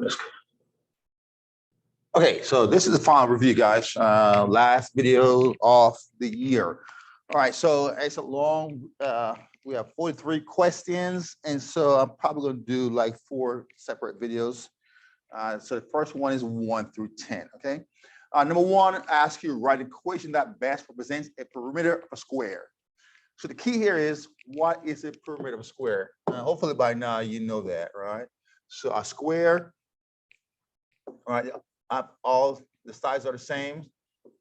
this. Okay, so this is the final review, guys. Last video of the year. All right, so it's a long, we have 43 questions, and so I'm probably going to do like 4 separate videos. So the first one is 1 through 10, okay? Number 1, ask you to write an equation that best represents a perimeter of a square. So the key here is, what is a perimeter of a square? Hopefully by now you know that, right? So a square, right? All the sides are the same,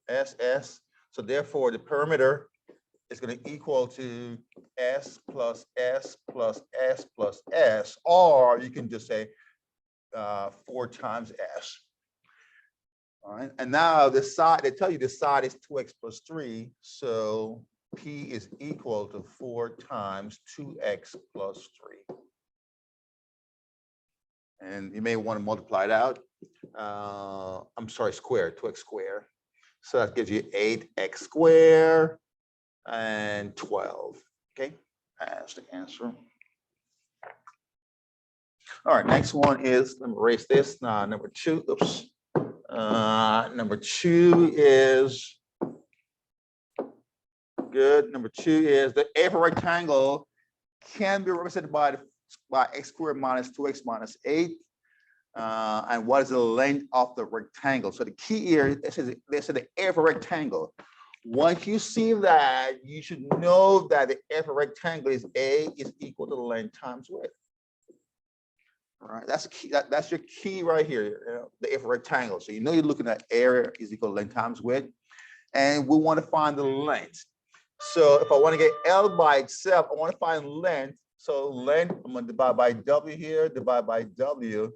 S. So therefore, the perimeter is going to equal to S plus S plus S plus S, or you can just say 4 times S. All right, and now the side, they tell you the side is 2x plus 3, so P is equal to 4 times 2x plus 3. And you may want to multiply it out. I'm sorry, square, 2x squared. So that gives you 8x squared and 12. Okay, that's the answer. All right, next one is, let me erase this. Number 2. Oops. Number 2 is good. Number 2 is the area of a rectangle can be represented by x squared minus 2x minus 8. And what is the length of the rectangle? So the key here, they said the area of a rectangle. Once you see that, you should know that the area of a rectangle is A is equal to the length times width. All right, that's key. That's your key right here. You know, the area of a rectangle. So you know you're looking at area is equal to length times width, and we want to find the length. So if I want to get L by itself, I want to find length. So length, I'm going to divide by W here, divide by W.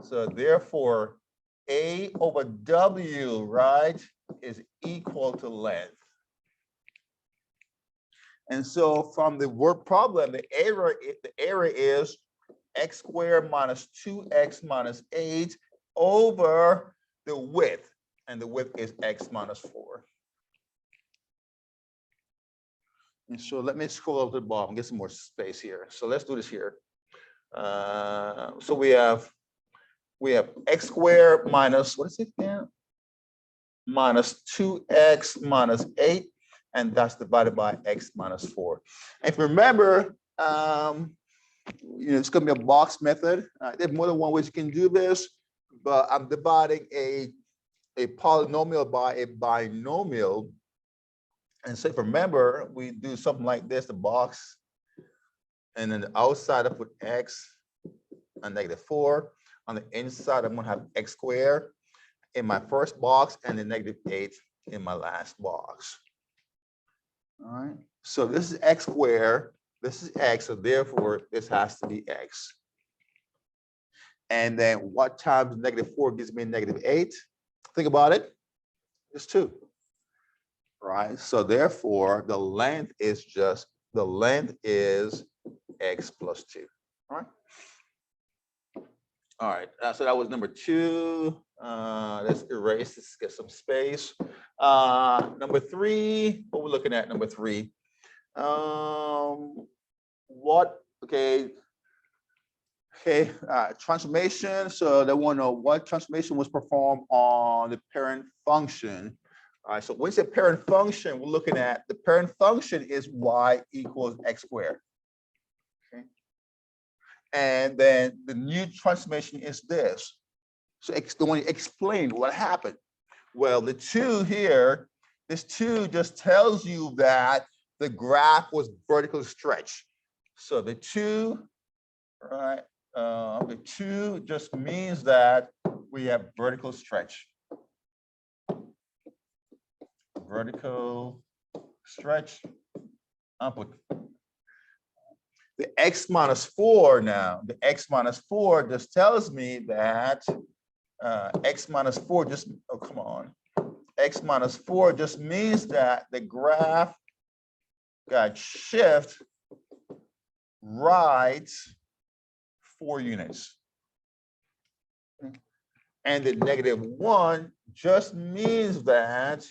So therefore, A over W, right, is equal to length. And so from the word problem, the area is x squared minus 2x minus 8 over the width. And the width is x minus 4. And so let me scroll up to the bottom, get some more space here. So let's do this here. So we have x squared minus, what is it again? Minus 2x minus 8, and that's divided by x minus 4. And if you remember, it's going to be a box method. There's more than one way you can do this, but I'm dividing a polynomial by a binomial. And so if you remember, we do something like this, the box, and then the outside I put x and -4. On the inside, I'm going to have x squared in my first box and the -8 in my last box. All right. So this is x squared. This is x. So therefore, this has to be x. And then what times -4 gives me -8? Think about it. It's 2. Right. So therefore, the length is x plus 2. All right. All right, so that was number 2. Let's erase this, get some space. Number 3, what we're looking at, number 3. Transformation. So they want to know what transformation was performed on the parent function. All right, so when we say parent function, we're looking at the parent function is y equals x squared. And then the new transformation is this. So the one explain what happened. Well, the 2 here, this 2 just tells you that the graph was vertical stretch. So the 2, right? The 2 just means that we have vertical stretch. Vertical stretch. I'll put the x minus 4 now. The x minus 4 just tells me that x minus 4 just, oh, come on. X minus 4 just means that the graph got shift right 4 units. And the -1 just means that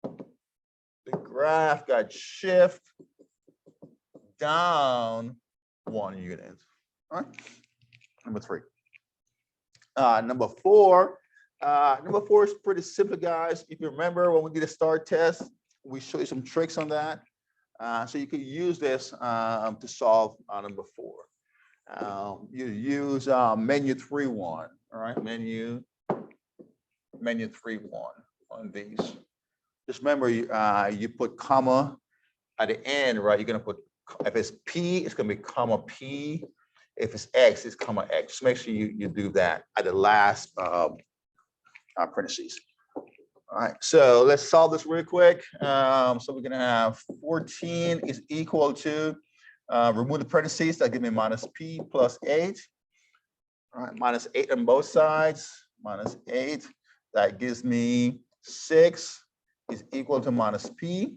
the graph got shift down 1 unit. All right. Number 3. Number four. Number four is pretty simple, guys. If you remember when we did a STAR test, we showed you some tricks on that. So you could use this to solve number four. You use menu 3-1. All right, menu 3-1 on these. Just remember, you put comma at the end, right? You're gonna put, if it's P, it's gonna be comma P. If it's X, it's comma X. Just make sure you do that at the last parentheses. All right, so let's solve this real quick. So we're gonna have 14 is equal to, remove the parentheses, that give me minus P plus 8. All right, minus 8 on both sides, minus 8. That gives me 6 is equal to minus P.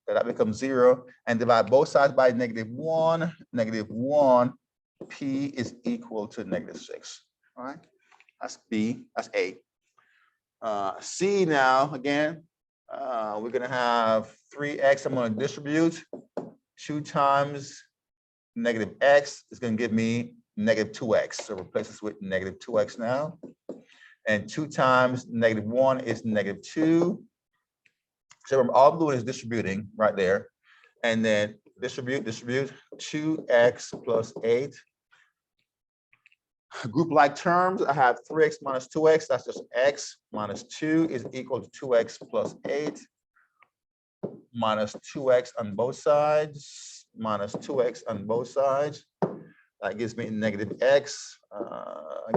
That becomes 0. And divide both sides by -1. -1, P is equal to -6. All right, that's B, that's A. C now, again, we're gonna have 3x, I'm gonna distribute 2 times -x is gonna give me -2x. So replace this with -2x now. And 2 times -1 is -2. So remember, all I'm doing is distributing right there. And then distribute 2x plus 8. Group like terms, I have 3x minus 2x, that's just x, minus 2 is equal to 2x plus 8, minus 2x on both sides, minus 2x on both sides. That gives me -x,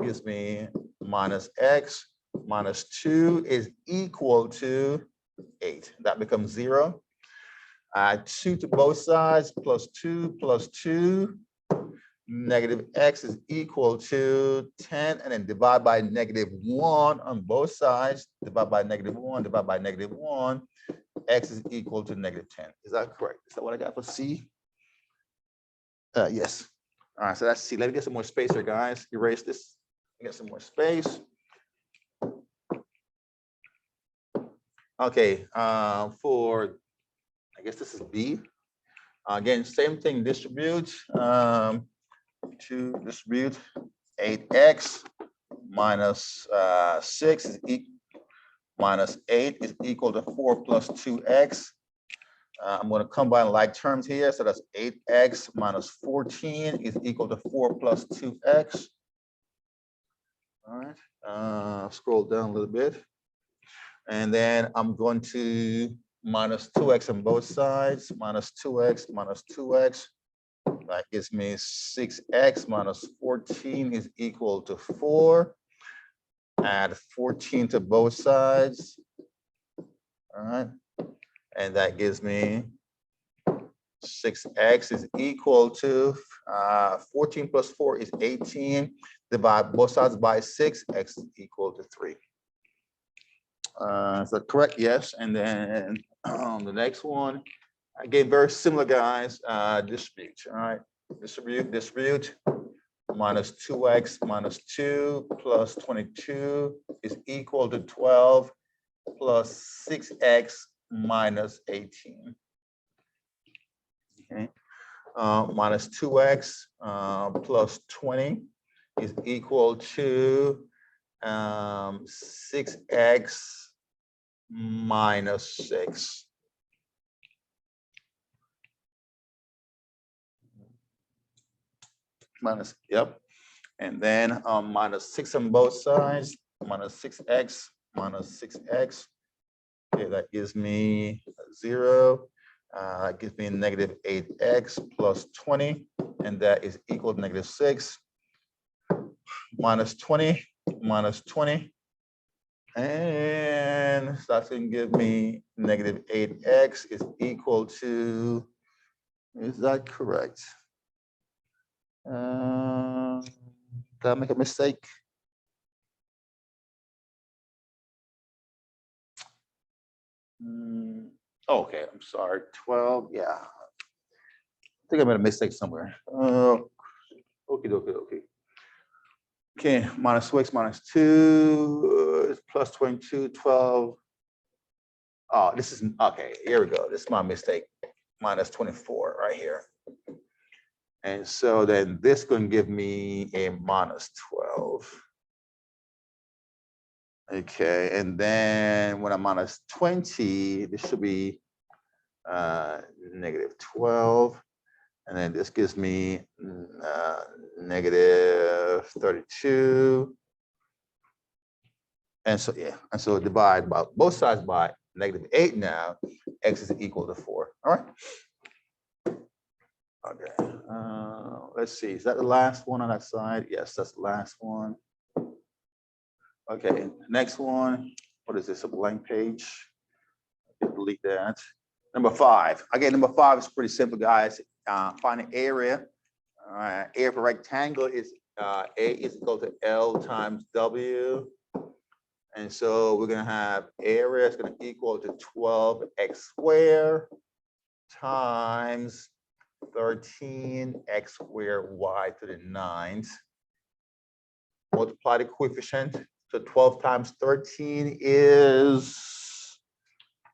gives me minus x, minus 2 is equal to 8. That becomes 0. Add 2 to both sides, plus 2 plus 2. -x is equal to 10, and then divide by -1 on both sides. Divide by -1, divide by -1. X is equal to -10. Is that correct? Is that what I got for C? Yes. All right, so that's C. Let me get some more space here, guys. Erase this. Get some more space. Okay, for, I guess this is B. Again, same thing, distribute. To distribute 8x minus 6 is minus 8 is equal to 4 plus 2x. I'm going to combine like terms here. So that's 8x minus 14 is equal to 4 plus 2x. All right, scroll down a little bit. And then I'm going to minus 2x on both sides, minus 2x, minus 2x. That gives me 6x minus 14 is equal to 4. Add 14 to both sides. All right. And that gives me 6x is equal to 14 plus 4 is 18. Divide both sides by 6, x is equal to 3. Is that correct? Yes. And then the next one, again, very similar, guys. Distribute. All right. Distribute. Minus 2x minus 2 plus 22 is equal to 12 plus 6x minus 18. Okay. Minus 2x plus 20 is equal to 6x minus 6. Minus, yep. And then minus 6 on both sides, minus 6x minus 6x. Okay, that gives me 0. That gives me negative 8x plus 20, and that is equal to negative 6. Minus 20, minus 20. And that's going to give me negative 8x is equal to, is that correct? Did I make a mistake? Okay, I'm sorry. 12, yeah. I think I made a mistake somewhere. Okay. Okay, minus 6 minus 2 plus 22, 12. Oh, this is, okay, here we go. This is my mistake. Minus 24 right here. And so then this is going to give me a minus 12. Okay, and then when I'm minus 20, this should be negative 12. And then this gives me negative 32. And so, yeah, and so divide by both sides by negative 8 now, x is equal to 4. All right. Okay. Let's see. Is that the last one on that side? Yes, that's the last one. Okay. Next one. What is this? A blank page? Delete that. Number 5. Again, number 5 is pretty simple, guys. Find an area. All right. Area of a rectangle is A is equal to L times W. And so we're going to have area is going to equal to 12x squared times 13x squared y to the 9th. Multiply the coefficient. So 12 times 13 is,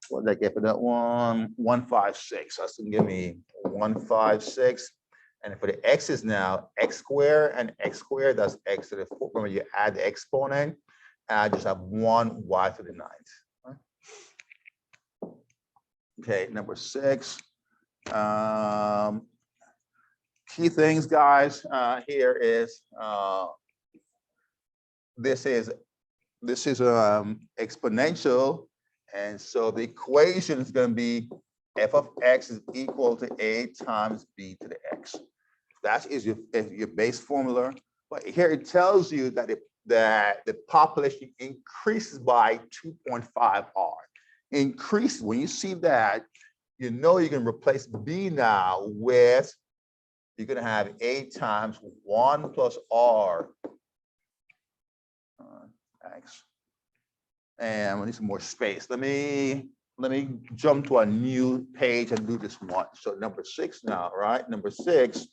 what did I get for that one? 156. That's going to give me 156. And for the x's now, x squared and x squared, that's x to the 4th. Remember, you add the exponent. I just have 1 y to the 9th. Okay, number 6. Key things, guys, here is this is exponential, and so the equation is going to be f of x is equal to a times b to the x. That is your base formula. But here it tells you that the population increases by 2.5 r. Increase, when you see that, you know you can replace b now with, you're going to have a times 1 plus r x. And we need some more space. Let me jump to a new page and do this one. So number 6 now, right? Number 6.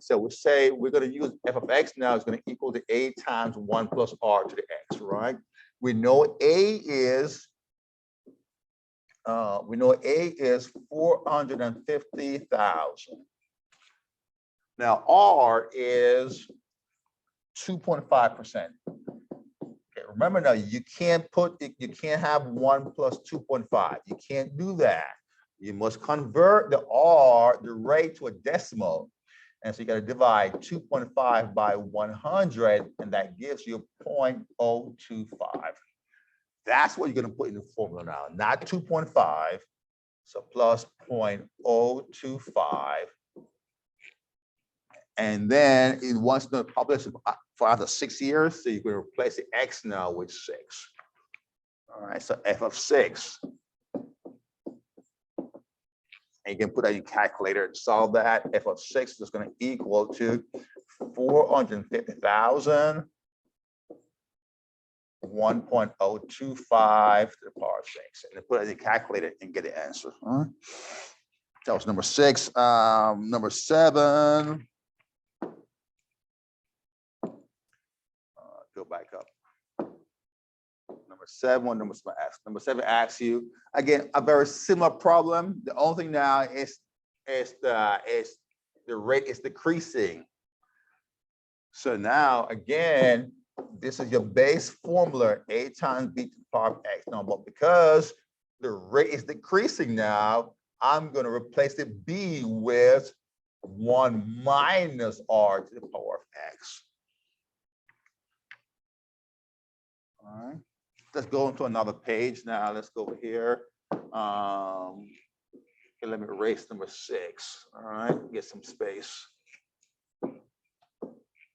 So we say we're going to use f of x now is going to equal to a times 1 plus r to the x, right? We know a is 450,000. Now r is 2.5%. Okay, remember now, you can't have 1 plus 2.5. You can't do that. You must convert the rate to a decimal. And so you got to divide 2.5 by 100, and that gives you 0.025. That's what you're going to put in the formula now, not 2.5. So plus 0.025. And then it wants to publish for after 6 years. So you're going to replace the x now with 6. All right, so f of 6. And you can put that in your calculator and solve that. F of 6 is going to equal to 450,000, 1.025 to the power of 6. And then put it in your calculator and get the answer. All right. That was number 6. Number 7. Go back up. Number 7, number 7 asks you again a very similar problem. The only thing now is the rate is decreasing. So now again, this is your base formula, a times b to the power of x. Now, but because the rate is decreasing now, I'm going to replace the b with 1 minus r to the power of x. All right. Let's go into another page now. Let's go over here. Okay, let me erase number 6. All right, get some space. All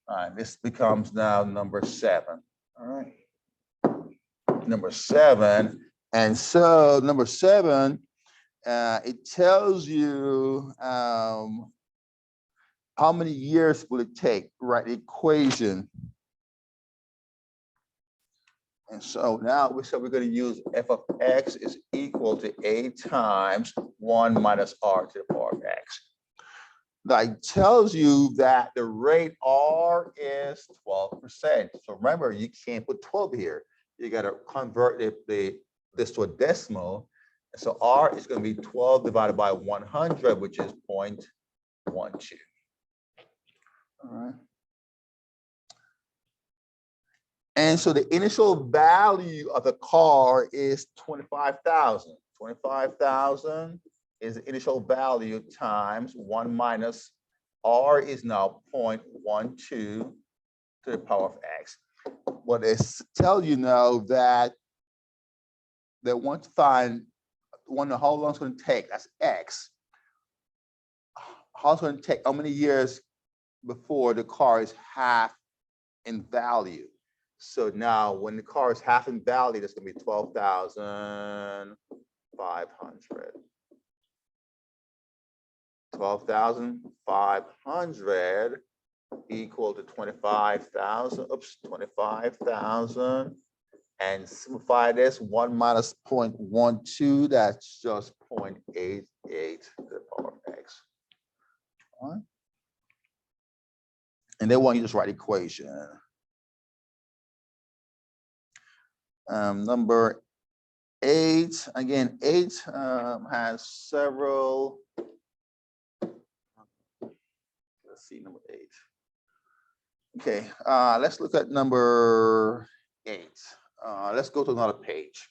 right, this becomes now number 7. All right, number 7. And so number 7, it tells you how many years will it take, right? The equation. And so now we're going to use f of x is equal to a times 1 minus r to the power of x. That tells you that the rate r is 12%. So remember, you can't put 12 here. You got to convert this to a decimal. So r is going to be 12 divided by 100, which is 0.12. All right. And so the initial value of the car is 25,000. 25,000 is the initial value times 1 minus R is now 0.12 to the power of X. What it tells you now that they want to find how long it's going to take, that's X. How it's going to take, how many years before the car is half in value. So now when the car is half in value, that's going to be 12,500. 12,500 equal to 25,000. Oops, 25,000. And simplify this, 1 minus 0.12, that's just 0.88 to the power of X. All right. And they want you to just write equation. Number 8, again, 8 has several. Let's see, number 8. Okay, let's look at number 8. Let's go to another page.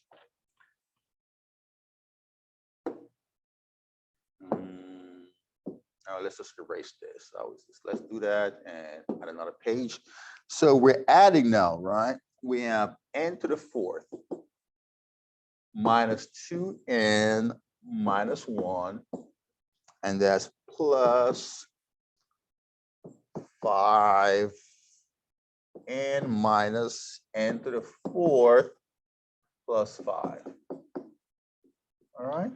Let's just erase this. Let's do that and add another page. So we're adding now, right? We have n to the 4th minus 2n minus 1, and that's plus 5n minus n to the 4th plus 5. All right.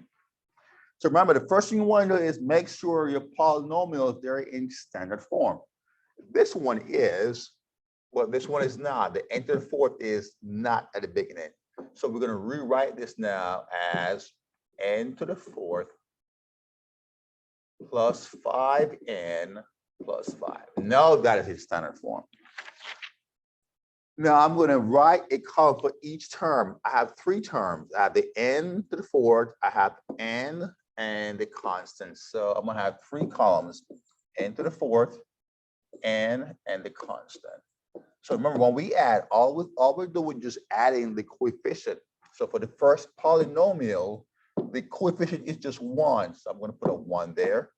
So remember, the first thing you want to do is make sure your polynomials, they're in standard form. This one is, well, this one is not. The n to the 4th is not at the beginning. So we're going to rewrite this now as n to the 4th plus 5n plus 5. Now that is its standard form. Now I'm going to write a column for each term. I have 3 terms. I have the n to the 4th, I have n, and the constant. So I'm going to have 3 columns, n to the 4th, n, and the constant. So remember, when we add, all we're doing is just adding the coefficient. So for the first polynomial, the coefficient is just 1. So I'm going to put a 1 there.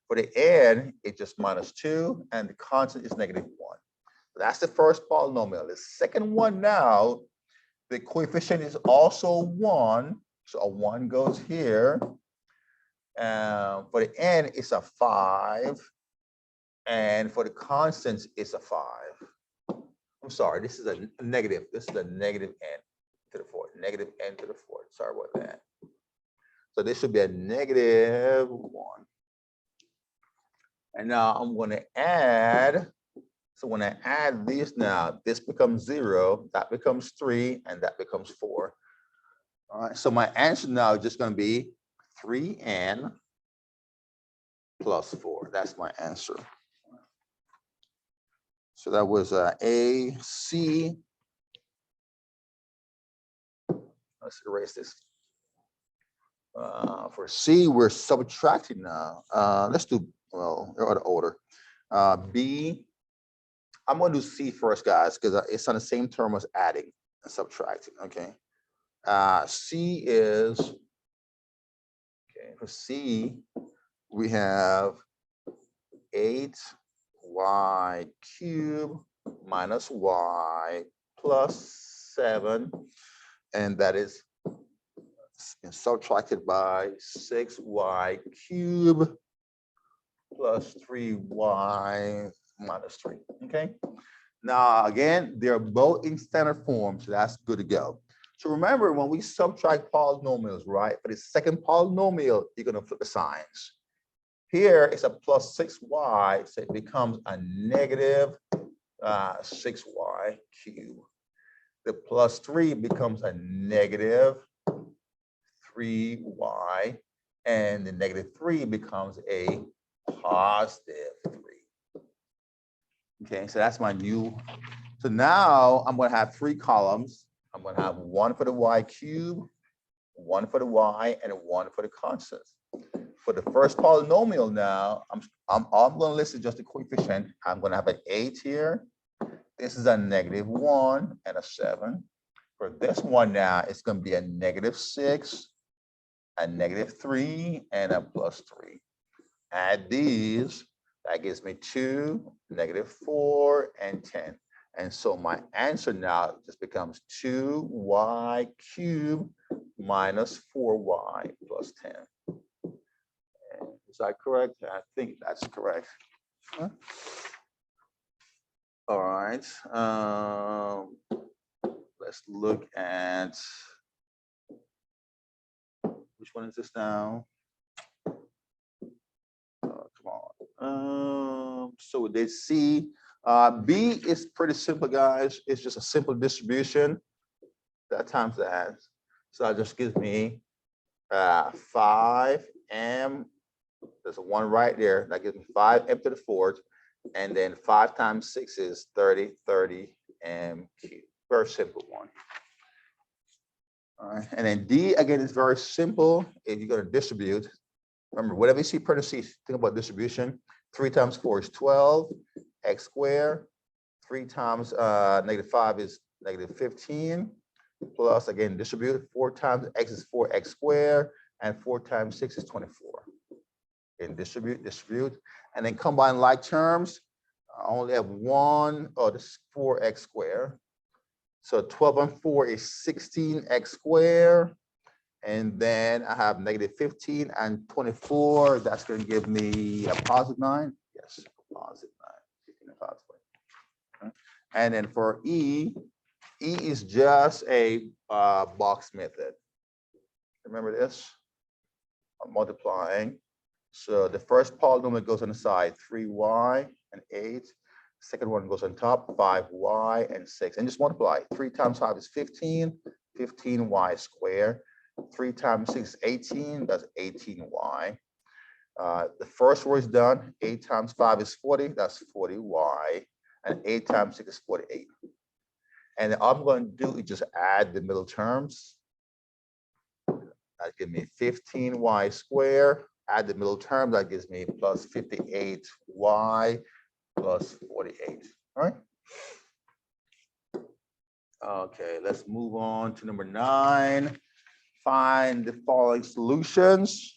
For the n, it's just minus 2, and the constant is negative 1. That's the first polynomial. The second one now, the coefficient is also 1. So a 1 goes here. For the n, it's a 5. And for the constants, it's a 5. I'm sorry, this is a negative. This is a negative n to the 4th. Negative n to the 4th. Sorry about that. So this should be a negative 1. And now I'm going to add. So when I add these now, this becomes 0, that becomes 3, and that becomes 4. All right, so my answer now is just going to be 3n plus 4. That's my answer. So that was A, C. Let's erase this. For C, we're subtracting now. Let's do, well, they're out of order. B. I'm going to do C first, guys, because it's on the same term as adding and subtracting, okay? C is, okay, for C, we have 8y cubed minus y plus 7, and that is subtracted by 6y cubed plus 3y minus 3, okay? Now, again, they're both in standard form, so that's good to go. So remember, when we subtract polynomials, right, for the second polynomial, you're going to flip the signs. Here, it's a plus 6y, so it becomes a negative 6y cubed. The plus 3 becomes a negative 3y, and the negative 3 becomes a positive 3. Okay, so that's my new. So now I'm going to have 3 columns. I'm going to have 1 for the y cubed, 1 for the y, and 1 for the constants. For the first polynomial now, I'm going to list just the coefficient. I'm going to have an 8 here, This is a -1 and a 7. For this one now, it's going to be a -6, a -3, and a +3. Add these, that gives me 2, -4, and 10. And so my answer now just becomes 2y cubed minus 4y plus 10. Is that correct? I think that's correct. Huh? All right. Let's look at, which one is this now? Come on. So we did C. B is pretty simple, guys. It's just a simple distribution. That times that. So that just gives me 5m. There's a 1 right there. That gives me 5m to the 4th. And then 5 times 6 is 30, 30m cubed. Very simple one. All right. And then D, again, is very simple. If you're going to distribute, remember, whatever you see parentheses, think about distribution. 3 times 4 is 12, x squared. 3 times -5 is -15. Plus, again, distribute. 4 times x is 4x squared. And 4 times 6 is 24. And distribute, distribute. And then combine like terms. I only have one. Oh, this is 4x squared. So 12 and 4 is 16x squared. And then I have -15 and 24. That's going to give me a +9. Yes, a +9. 15 and 5. Okay. And then for E is just a box method. Remember this? I'm multiplying. So the first polynomial goes on the side, 3y and 8. Second one goes on top, 5y and 6. And just multiply. 3 times 5 is 15, 15y squared. 3 times 6 is 18, that's 18y. The first row is done. 8 times 5 is 40, that's 40y. And 8 times 6 is 48. And all I'm going to do is just add the middle terms. That gives me 15y squared. Add the middle term, that gives me plus 58y plus 48. All right. Okay, let's move on to number 9. Find the following solutions.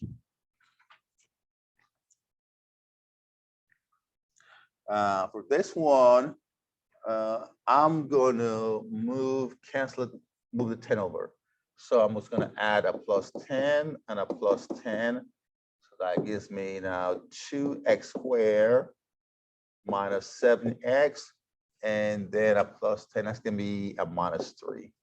For this one, I'm going to move the 10 over. So I'm just going to add a +10 and a +10. So that gives me now 2x squared minus 7x, and then a +10. That's going to be a -3.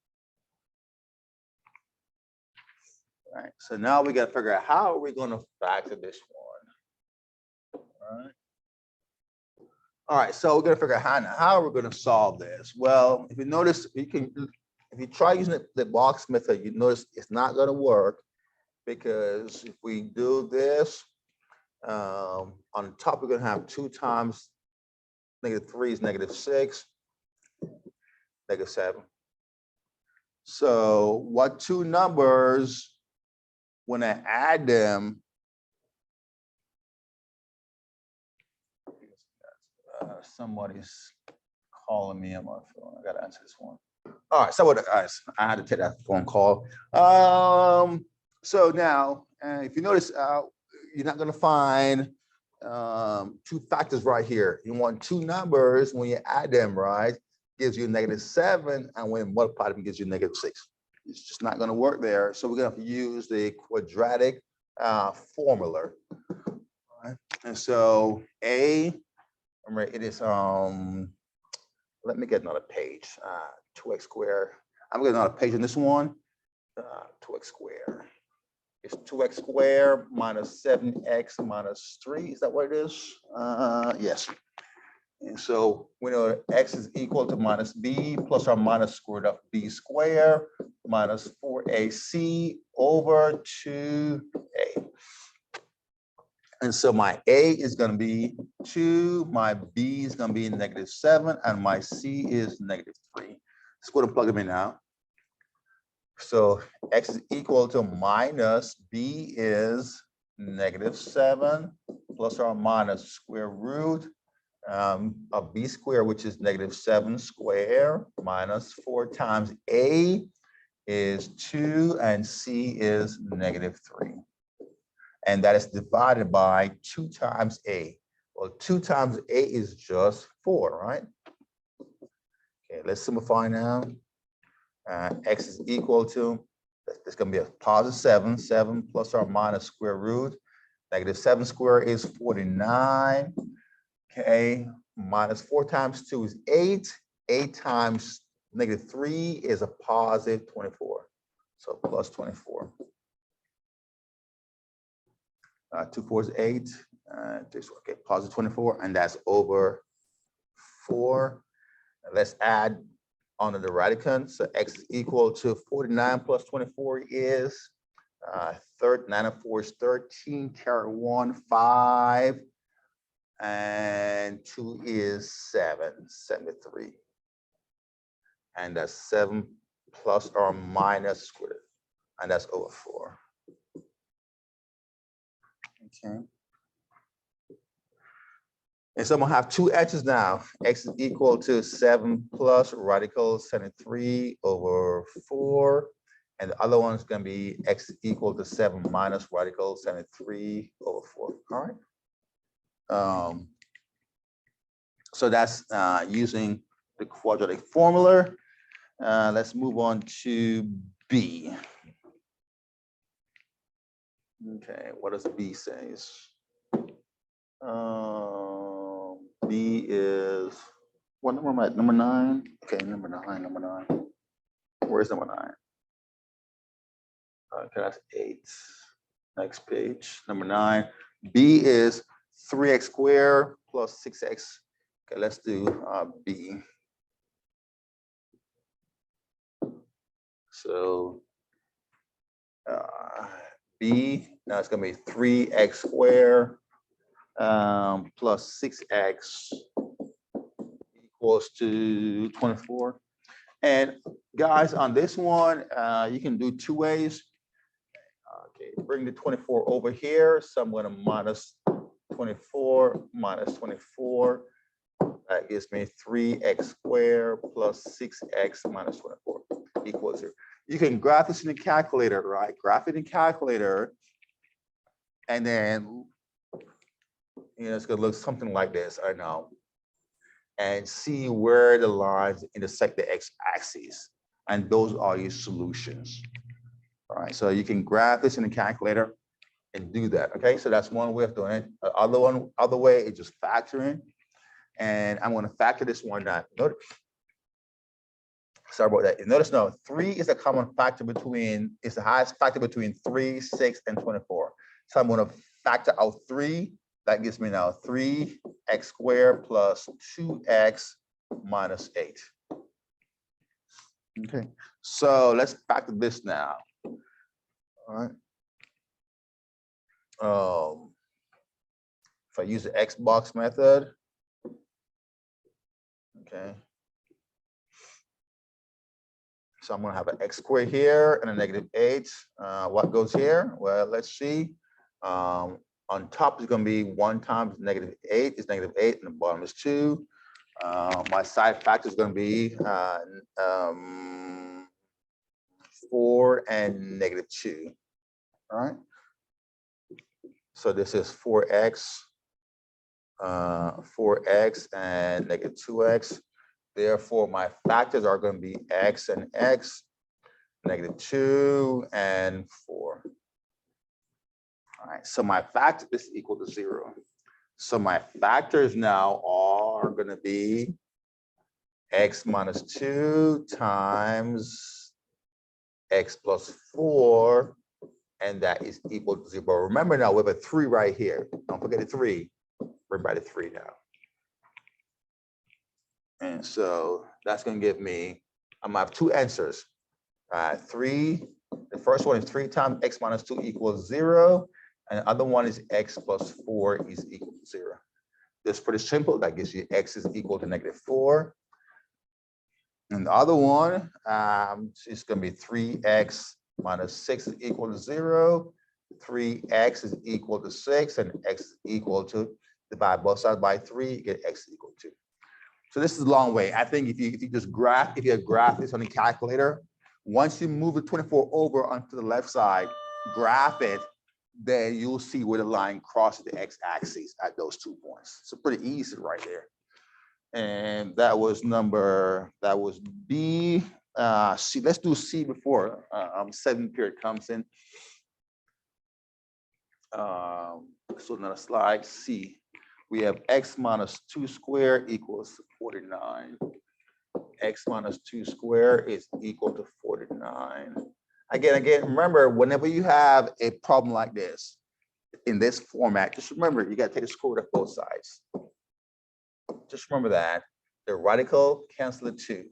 All right. So now we got to figure out how are we going to factor this one. All right. All right, so we're going to figure out how we're going to solve this. Well, if you notice, if you try using the box method, you notice it's not going to work, because if we do this, on top we're going to have 2 times -3 is -6, -7. So what two numbers, when I add them, somebody's calling me on my phone. I got to answer this one. All right, so what, guys, I had to take that phone call. So now, if you notice, you're not going to find 2 factors right here. You want 2 numbers, when you add them, right, gives you -7, and when you multiply them, gives you -6. It's just not going to work there. So we're going to have to use the quadratic formula. All right. And so A, it is, let me get another page, 2x squared. I'm getting another page on this one, 2x squared. It's 2x squared minus 7x minus 3. Is that what it is? Yes. And so we know x is equal to minus b plus or minus square root of b squared minus 4ac over 2a. And so my a is going to be 2, my b is going to be -7, and my c is -3. Let's go and plug them in now. So x is equal to minus b is -7 plus or minus square root of b squared, which is -7 squared, minus 4 times a is 2, and c is -3. And that is divided by 2 times a. Well, 2 times a is just 4, right? Okay, let's simplify now. X is equal to, it's going to be a positive 7, 7 plus or minus square root. -7 squared is 49. Okay, minus 4 times 2 is 8. 8 times -3 is a positive 24. So plus 24. 2 4 is 8. Okay, positive 24, and that's over 4. Let's add onto the radicand. So x is equal to 49 plus 24 is 9 and 4 is 13, carry 1, 5, and 2 is 7, 73. And that's 7 plus or minus square, and that's over 4. Okay. And so I'm gonna have two x's now. X is equal to 7 plus radical 73 over 4. And the other one is gonna be x is equal to 7 minus radical 73 over 4. All right. So that's using the quadratic formula. Let's move on to B. Okay, what does B say? B is, what number am I at? Number 9? Okay, number 9. Where's number 9? Okay, that's 8. Next page, number 9. B is 3x squared plus 6x. Okay, let's do B. So B, now it's gonna be 3x squared plus 6x equals to 24. And guys, on this one, you can do two ways. Okay, bring the 24 over here. So I'm going to minus 24 minus 24. That gives me 3x squared plus 6x minus 24 equals 0. You can graph this in the calculator, right? Graph it in the calculator. And then, it's going to look something like this, I know. And see where the lines intersect the x-axis. And those are your solutions. All right, so you can graph this in the calculator and do that. Okay, so that's one way of doing it. The other way is just factoring. And I'm going to factor this one down. Notice, sorry about that. Notice now, 3 is a common factor between, it's the highest factor between 3, 6, and 24. So I'm going to factor out 3. That gives me now 3x squared plus 2x minus 8. Okay, so let's factor this now. All right. If I use the X box method, okay. So I'm gonna have an x squared here and a -8. What goes here? Well, let's see. On top is gonna be 1 times -8 is -8, and the bottom is 2. My side factor is gonna be 4 and -2. All right. So this is 4x, 4x and -2x. Therefore, my factors are going to be x and x, -2 and 4. All right, so my factor is equal to 0. So my factors now are going to be x minus 2 times x plus 4, and that is equal to 0. But remember now, we have a 3 right here. Don't forget the 3. Bring by the 3 now. And so that's going to give me, I'm going to have 2 answers. 3, the first one is 3 times x minus 2 equals 0. And the other one is x plus 4 is equal to 0. This is pretty simple. That gives you x is equal to -4. And the other one is going to be 3x minus 6 is equal to 0. 3x is equal to 6, and x is equal to divide both sides by 3, you get x equal to 2. So this is a long way. I think if you just graph, if you graph this on the calculator, once you move the 24 over onto the left side, graph it, then you'll see where the line crosses the x-axis at those 2 points. So pretty easy right there. And that was B. C. Let's do C before 7th period comes in. So another slide, C. We have x minus 2 squared equals 49. X minus 2 squared is equal to 49. Again, remember, whenever you have a problem like this, in this format, just remember, you got to take the square root of both sides. Just remember that. The radical cancel the 2.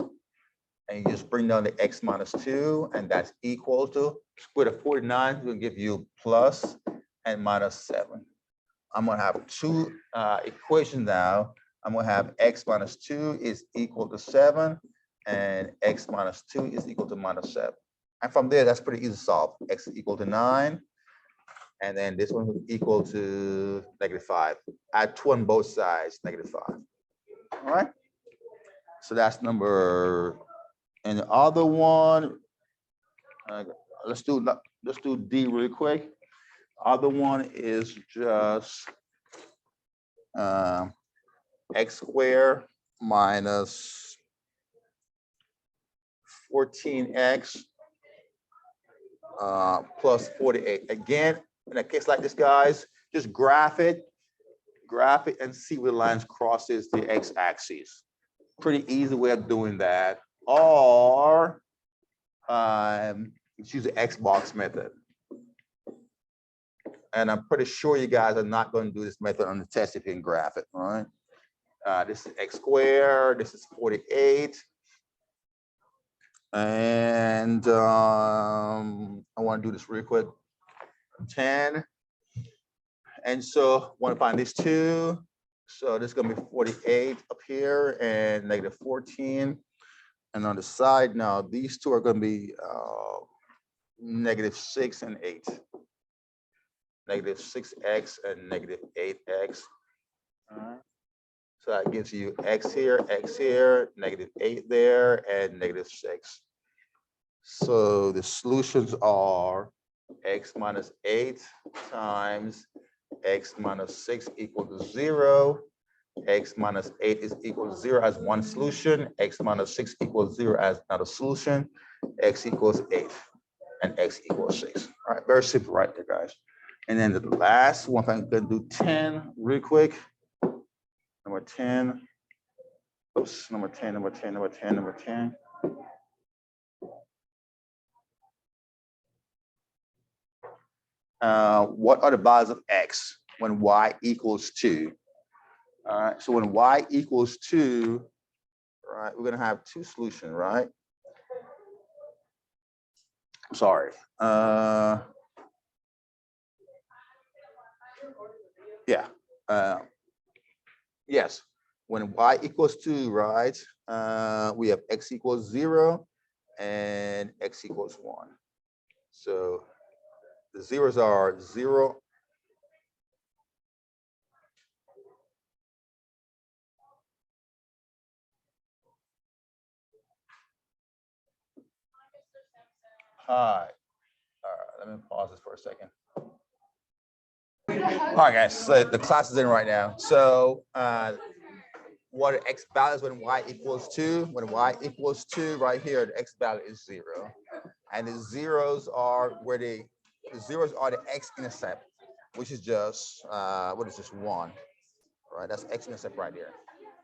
And you just bring down the x minus 2, and that's equal to square root of 49 will give you plus and minus 7. I'm going to have 2 equations now. I'm going to have x minus 2 is equal to 7, and x minus 2 is equal to minus 7. And from there, that's pretty easy to solve. X is equal to 9, and then this one will be equal to -5. Add 2 on both sides, -5. All right. So that's number. And the other one, let's do D really quick. Other one is just x squared minus 14x plus 48. Again, in a case like this, guys, just graph it and see where the lines crosses the x-axis. Pretty easy way of doing that. Or use the X box method. And I'm pretty sure you guys are not going to do this method on the test if you can graph it, all right? This is x squared, this is 48. And I want to do this real quick. 10. And so want to find these 2. So this is going to be 48 up here and -14. And on the side now, these 2 are going to be -6 and 8. -6x and -8x. All right. So that gives you x here, -8 there, and -6. So the solutions are x minus 8 times x minus 6 equal to 0. X minus 8 is equal to 0 as one solution. X minus 6 equals 0 as another solution. X equals 8 and x equals 6. All right, very simple right there, guys. And then the last one, I'm going to do 10 real quick. Number 10. Oops, number 10. What are the values of x when y equals 2? All right, so when y equals 2, right, we're going to have 2 solutions, right? Sorry. Yeah. Yes. When y equals 2, right, we have x equals 0 and x equals 1. So the zeros are 0. Hi. All right, let me pause this for a second. All right, guys, so the class is in right now. So what are x values when y equals 2? When y equals 2, right here, the x value is 0. And the zeros are where the zeros are the x-intercept, which is just, what is this, 1? Right, that's x-intercept right there.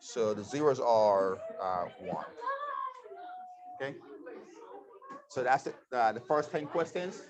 So the zeros are 1. Okay. So that's it. The first 10 questions.